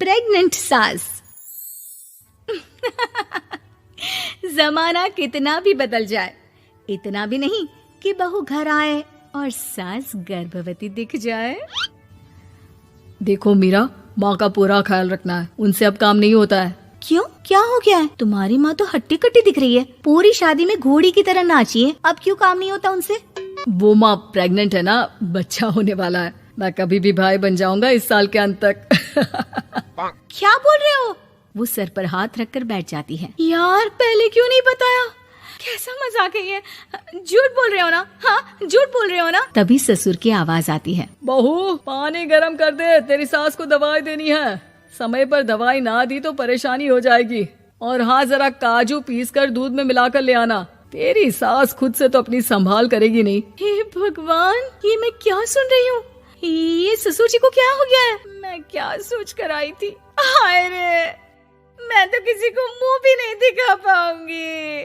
Pregnant सास। जमाना कितना भी बदल जाए, इतना भी नहीं कि बहू घर आए और सास गर्भवती दिख जाए। देखो मीरा, माँ का पूरा ख्याल रखना है, उनसे अब काम नहीं होता है। क्यों, क्या हो गया है? तुम्हारी माँ तो हट्टी कट्टी दिख रही है, पूरी शादी में घोड़ी की तरह नाची है, अब क्यों काम नहीं होता उनसे? वो माँ प्रेग्नेंट है ना, बच्चा होने वाला है। मैं कभी भी भाई बन जाऊंगा इस साल के अंत तक। क्या बोल रहे हो? वो सर पर हाथ रखकर बैठ जाती है। यार, पहले क्यों नहीं बताया? कैसा मजाक है ये? झूठ बोल रहे हो ना? हाँ, झूठ बोल रहे हो ना? तभी ससुर की आवाज आती है। बहू, पानी गरम कर दे, तेरी सास को दवाई देनी है। समय पर दवाई ना दी तो परेशानी हो जाएगी। और हाँ, जरा काजू पीस कर दूध में मिलाकर ले आना। तेरी सास खुद से तो अपनी संभाल करेगी नहीं। हे भगवान, ये मैं क्या सुन रही हूँ? ये ससुर जी को क्या हो गया है? मैं क्या सोच कर आई थी? हाय रे, मैं तो किसी को मुंह भी नहीं दिखा पाऊंगी।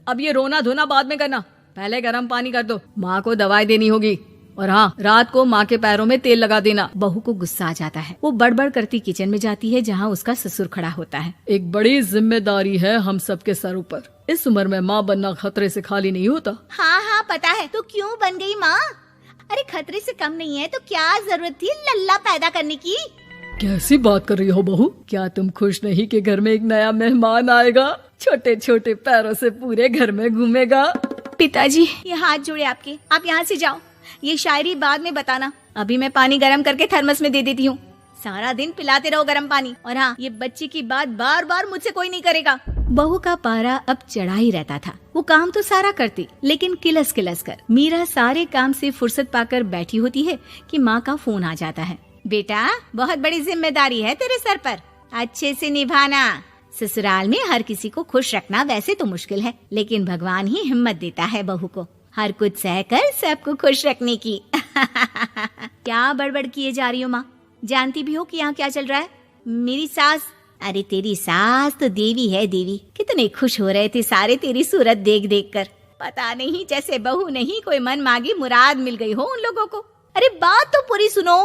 अब ये रोना धोना बाद में करना, पहले गर्म पानी कर दो, माँ को दवाई देनी होगी। और हाँ, रात को माँ के पैरों में तेल लगा देना। बहू को गुस्सा आ जाता है, वो बड़बड़ करती किचन में जाती है जहाँ उसका ससुर खड़ा होता है। एक बड़ी जिम्मेदारी है हम सबके सरों पर। इस उम्र में माँ बनना खतरे से खाली नहीं होता। हाँ हाँ पता है, तो क्यों बन गई माँ? अरे खतरे से कम नहीं है तो क्या जरूरत थी लल्ला पैदा करने की? कैसी बात कर रही हो बहू? क्या तुम खुश नहीं कि घर में एक नया मेहमान आएगा, छोटे छोटे पैरों से पूरे घर में घूमेगा? पिताजी, ये हाथ जोड़े आपके, आप यहाँ से जाओ। ये शायरी बाद में बताना, अभी मैं पानी गरम करके थर्मस में दे देती हूँ। सारा दिन पिलाते रहो गरम पानी। और हाँ, ये बच्ची की बात बार बार मुझसे कोई नहीं करेगा। बहू का पारा अब चढ़ा ही रहता था। वो काम तो सारा करती, लेकिन किलस किलस कर। मीरा सारे काम से फुर्सत पाकर बैठी होती है कि माँ का फोन आ जाता है। बेटा, बहुत बड़ी जिम्मेदारी है तेरे सर पर, अच्छे से निभाना। ससुराल में हर किसी को खुश रखना वैसे तो मुश्किल है, लेकिन भगवान ही हिम्मत देता है बहू को हर कुछ सहकर सबको खुश रखने की। क्या बड़बड़ किए जा रही हो माँ? जानती भी हो कि यहाँ क्या चल रहा है? मेरी सास, अरे तेरी सास तो देवी है देवी। कितने खुश हो रहे थे सारे तेरी सूरत देख देख कर। पता नहीं जैसे बहू नहीं कोई मन मांगी मुराद मिल गई हो उन लोगों को। अरे बात तो पूरी सुनो।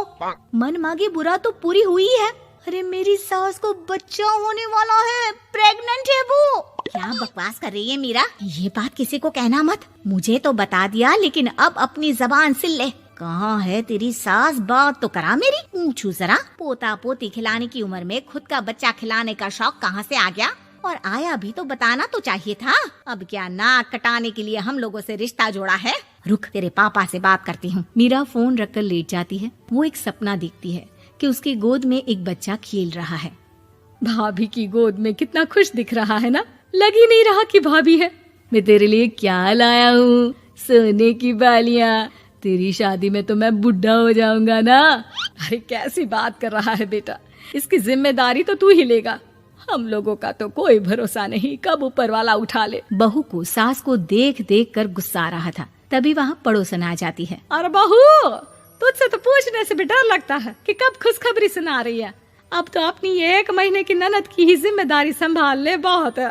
मन मांगी बुरा तो पूरी हुई है। अरे मेरी सास को बच्चा होने वाला है, प्रेग्नेंट है वो। क्या बकवास कर रही है मीरा? ये बात किसी को कहना मत। मुझे तो बता दिया, लेकिन अब अपनी जबान सिल ले। कहाँ है तेरी सास? बात तो करा मेरी। पूछू जरा, पोता पोती खिलाने की उम्र में खुद का बच्चा खिलाने का शौक कहाँ से आ गया? और आया भी तो बताना तो चाहिए था। अब क्या नाक कटाने के लिए हम लोगों से रिश्ता जोड़ा है? रुक, तेरे पापा से बात करती हूँ। मीरा फोन रखकर लेट जाती है। वो एक सपना देखती है कि उसकी गोद में एक बच्चा खेल रहा है। भाभी की गोद में कितना खुश दिख रहा है ना, लग ही नहीं रहा कि भाभी है। मैं तेरे लिए क्या लाया हूँ, सोने की बालियाँ। तेरी शादी में तो मैं बुढ़ा हो जाऊंगा ना। अरे कैसी बात कर रहा है बेटा, इसकी जिम्मेदारी तो तू ही लेगा। हम लोगों का तो कोई भरोसा नहीं, कब ऊपर वाला उठा ले। बहू को सास को देख देख कर गुस्सा आ रहा था। तभी वहाँ पड़ोसन आ जाती है। अरे बहू, तुझसे तो पूछने से भी डर लगता है कि कब खुशखबरी सुना रही है। अब तो अपनी 1 महीने की ननद की ही जिम्मेदारी संभाल ले, बहुत है।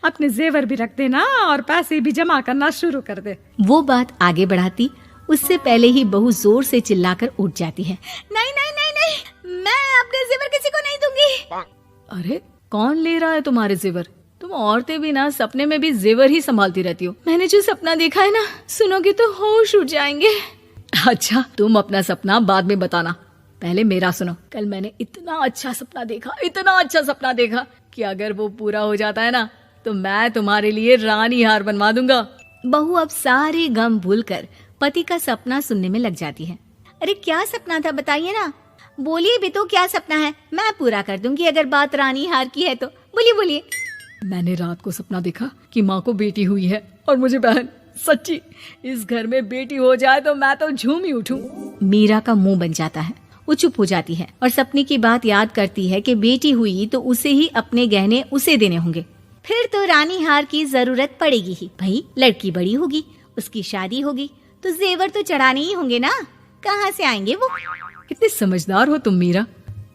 अपने जेवर भी रख देना और पैसे भी जमा करना शुरू कर दे। वो बात आगे बढ़ाती उससे पहले ही बहू जोर से चिल्लाकर उठ जाती है। नहीं नहीं नहीं नहीं, मैं अपने जेवर किसी को नहीं दूंगी। अरे कौन ले रहा है तुम्हारे जेवर? तुम औरतें भी ना सपने में भी जेवर ही संभालती रहती हो। मैंने जो सपना देखा है ना, सुनोगे तो होश उड़ जाएंगे। अच्छा, तुम अपना सपना बाद में बताना, पहले मेरा सुनो। कल मैंने इतना अच्छा सपना देखा कि अगर वो पूरा हो जाता है ना तो मैं तुम्हारे लिए रानी हार बनवा दूंगा। बहू अब सारे गम भूलकर पति का सपना सुनने में लग जाती है। अरे क्या सपना था, बताइए ना। बोलिए भी तो, क्या सपना है? मैं पूरा कर दूंगी अगर बात रानी हार की है तो। बोलिए बोलिए। मैंने रात को सपना देखा कि माँ को बेटी हुई है और मुझे बहन। सच्ची, इस घर में बेटी हो जाए तो मैं तो झूम ही उठूं। मीरा का मुंह बन जाता है। वो चुप हो जाती है और सपने की बात याद करती है कि बेटी हुई तो उसे ही अपने गहने उसे देने होंगे। फिर तो रानी हार की जरूरत पड़ेगी ही। भाई लड़की बड़ी होगी, उसकी शादी होगी तो जेवर तो चढ़ाने ही होंगे ना, कहाँ से आएंगे वो? कितनी समझदार हो तुम मीरा।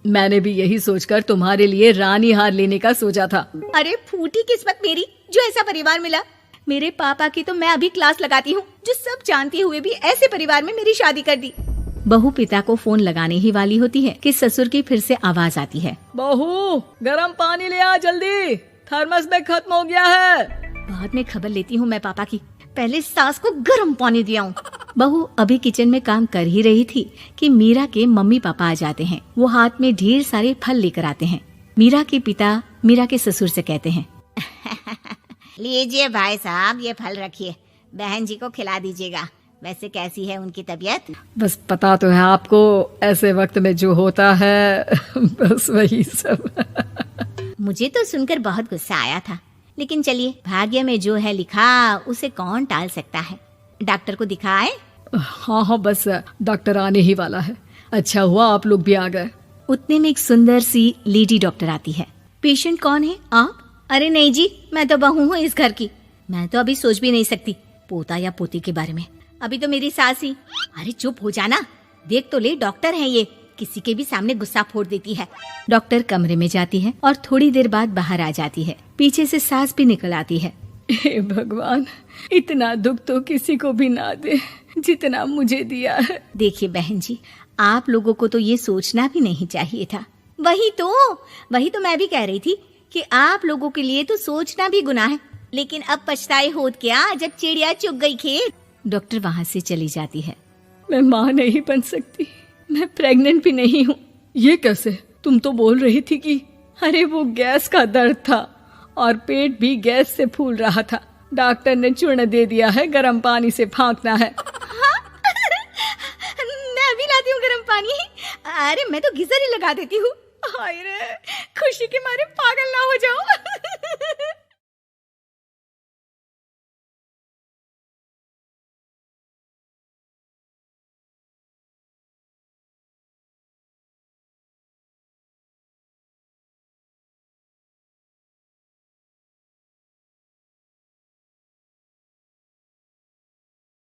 मैंने भी यही सोचकर तुम्हारे लिए रानी हार लेने का सोचा था। अरे फूटी किस्मत मेरी जो ऐसा परिवार मिला। मेरे पापा की तो मैं अभी क्लास लगाती हूँ, जो सब जानते हुए भी ऐसे परिवार में मेरी शादी कर दी। बहू पिता को फोन लगाने ही वाली होती है कि ससुर की फिर से आवाज आती है। बहू, गरम पानी ले आ जल्दी, थर्मस में खत्म हो गया है। बाद में खबर लेती हूँ मैं पापा की, पहले सास को गर्म पानी दिया हूँ। बहू अभी किचन में काम कर ही रही थी कि मीरा के मम्मी पापा आ जाते हैं। वो हाथ में ढेर सारे फल लेकर आते हैं। मीरा के पिता मीरा के ससुर से कहते हैं, लीजिए भाई साहब, ये फल रखिए, बहन जी को खिला दीजिएगा। वैसे कैसी है उनकी तबीयत? बस पता तो है आपको, ऐसे वक्त में जो होता है बस वही सब। मुझे तो सुनकर बहुत गुस्सा आया था, लेकिन चलिए, भाग्य में जो है लिखा उसे कौन टाल सकता है। डॉक्टर को दिखाए? हाँ, बस डॉक्टर आने ही वाला है। अच्छा हुआ आप लोग भी आ गए। उतने में एक सुंदर सी लेडी डॉक्टर आती है। पेशेंट कौन है आप? अरे नहीं जी, मैं तो बहू हूँ इस घर की। मैं तो अभी सोच भी नहीं सकती पोता या पोती के बारे में, अभी तो मेरी सास ही। अरे चुप हो जाना, देख तो ले, डॉक्टर है ये, किसी के भी सामने गुस्सा फोड़ देती है। डॉक्टर कमरे में जाती है और थोड़ी देर बाद बाहर आ जाती है। पीछे से सास भी निकल आती है। हे भगवान, इतना दुख तो किसी को भी ना दे जितना मुझे दिया है। देखिए बहन जी, आप लोगों को तो ये सोचना भी नहीं चाहिए था। वही तो मैं भी कह रही थी कि आप लोगों के लिए तो सोचना भी गुनाह है, लेकिन अब पछताए होत क्या जब चिड़िया चुग गई खेत। डॉक्टर वहाँ से चली जाती है। मैं माँ नहीं बन सकती, मैं प्रेग्नेंट भी नहीं हूँ। ये कैसे? तुम तो बोल रही थी कि अरे वो गैस का दर्द था और पेट भी गैस से फूल रहा था। डॉक्टर ने चूर्ण दे दिया है, गर्म पानी से फांकना है। मैं अभी लाती हूँ गर्म पानी। अरे मैं तो गीजर ही लगा देती हूँ। हाय रे, खुशी के मारे पागल ना हो जाओ।